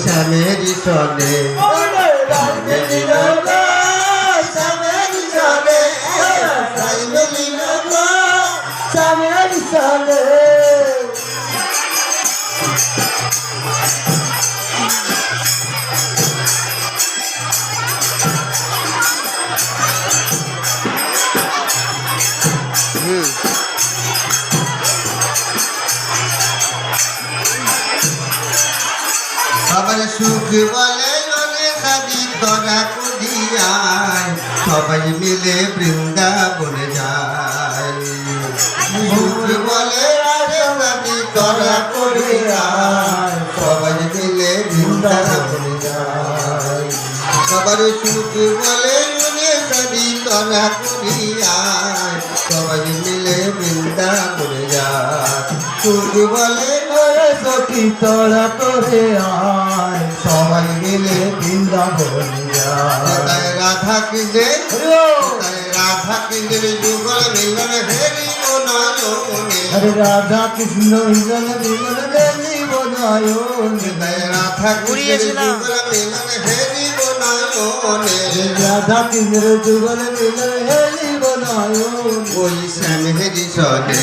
শ্যামেরি চলে সবার সুখ বলে সাদি তোরা কুদিয়ায় সবাই মিলে বৃন্দাবন যায় সুখ বলে সাদি তোরা কুদিয়ায় সবাই মিলে বৃন্দাবন যায় সবার সুখ বলে সাদি তোরা কুদিয়ায় সবাই মিলে বৃন্দাবন যায় সুখ বলে সখী তোরা করে আয় সবাই মিলে বৃন্দাবন যায় রাধা কৃষ্ণের যুগল মিলন হেরি বনায়নে রাধা কৃষ্ণ মিলন হেরি বনায়নে রাধা কৃষ্ণের যুগল মিলন হেরি বনায়নে রাধা কৃষ্ণের যুগল মিলন হেরি বনায়নে ওই শ্যাম হেরি সনে